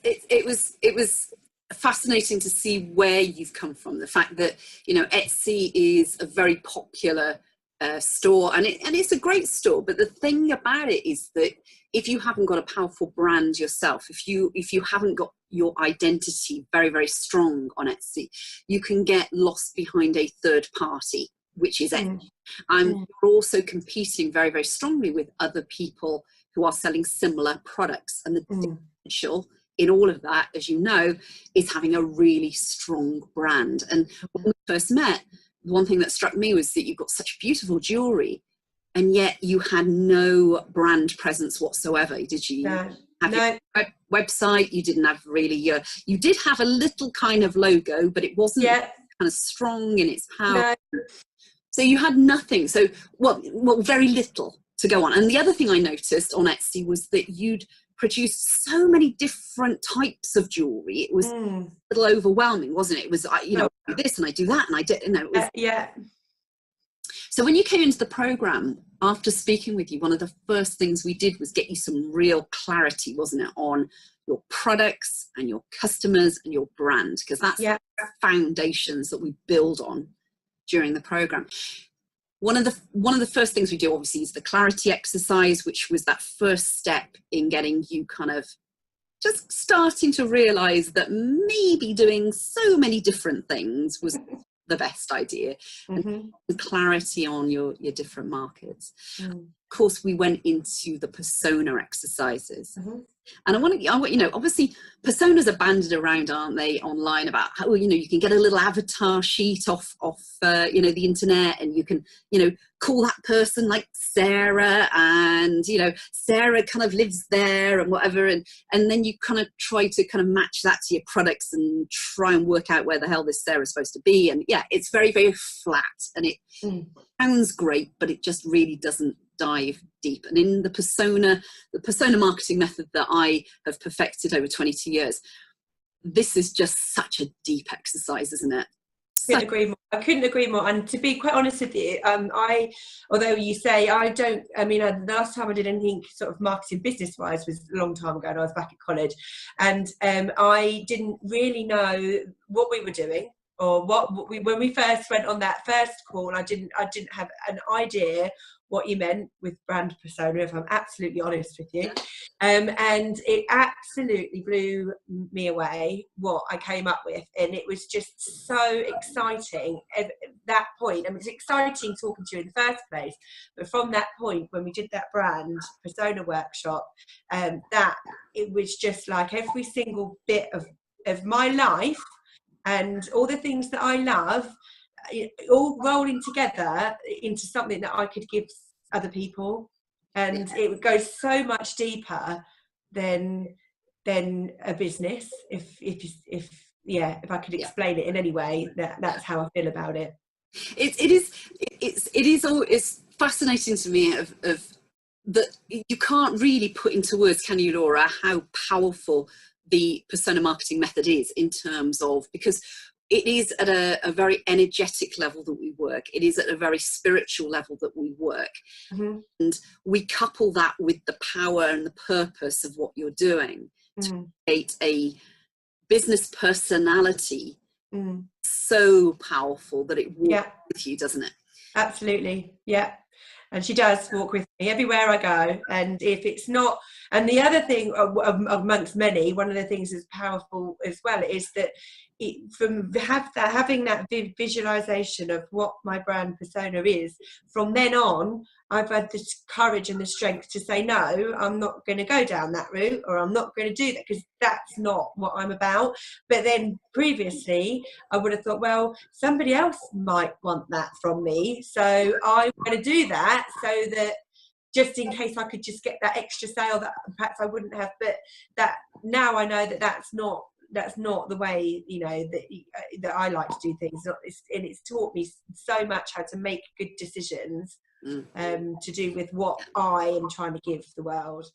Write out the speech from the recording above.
It was fascinating to see where you've come from. The fact that, you know, Etsy is a very popular store, and it's a great store. But the thing about it is that if you haven't got a powerful brand yourself, if you haven't got your identity very, very strong on Etsy, you can get lost behind a third party, which is Etsy. And you're also competing very, very strongly with other people who are selling similar products. And the differential in all of that, as you know, is having a really strong brand. And when we first met, one thing that struck me was that you've got such beautiful jewellery, and yet you had no brand presence whatsoever, did you? No. Your website, you didn't have really you did have a little kind of logo, but it wasn't kind of strong in its power. No. So you had nothing. So, well, very little to go on. And the other thing I noticed on Etsy was that you'd produced so many different types of jewellery. It was a little overwhelming, wasn't it? It was, you know, I do this and I do that and I did, you know. It was, So when you came into the programme, after speaking with you, one of the first things we did was get you some real clarity, wasn't it, on your products and your customers and your brand, because that's the foundations that we build on during the programme. One of the first things we do, obviously, is the clarity exercise, which was that first step in getting you kind of just starting to realise that maybe doing so many different things was the best idea, and clarity on your different markets. Of course, we went into the persona exercises, and I want you know, obviously personas are banded around, aren't they, online, about how, you know, you can get a little avatar sheet off you know, the internet, and you can, you know, call that person like Sarah, and, you know, Sarah kind of lives there and whatever, and then you kind of try to kind of match that to your products and try and work out where the hell this Sarah's supposed to be. And it's very, very flat, and it sounds great, but it just really doesn't dive deep. And in the persona marketing method that I have perfected over 22 years, this is just such a deep exercise, isn't it? I couldn't agree more. And to be quite honest with you, although you say I don't, I mean, the last time I did anything sort of marketing business wise was a long time ago, and I was back at college, and I didn't really know what we were doing, or when we first went on that first call, I didn't have an idea what you meant with brand persona, if I'm absolutely honest with you. And it absolutely blew me away what I came up with, and it was just so exciting at that point. I mean, it's exciting talking to you in the first place, but from that point when we did that brand persona workshop, that it was just like every single bit of my life and all the things that I love, all rolling together into something that I could give other people, and it would go so much deeper than a business. If I could explain it in any way, that's how I feel about it. It's fascinating to me of that you can't really put into words, can you, Laura, how powerful the persona marketing method is, in terms of, because it is at a very energetic level that we work. It is at a very spiritual level that we work. And we couple that with the power and the purpose of what you're doing to create a business personality so powerful that it walks with you, doesn't it? Absolutely, yeah. And she does walk with me everywhere I go. And if it's not, and the other thing amongst many, one of the things that's powerful as well is that having that visualization of what my brand persona is, from then on, I've had the courage and the strength to say, no, I'm not going to go down that route, or I'm not going to do that, because that's not what I'm about. But then previously, I would have thought, well, somebody else might want that from me, so I'm going to do that, so that just in case I could just get that extra sale that perhaps I wouldn't have. But that now I know that that's not the way, you know, that I like to do things. And it's taught me so much how to make good decisions to do with what I am trying to give the world.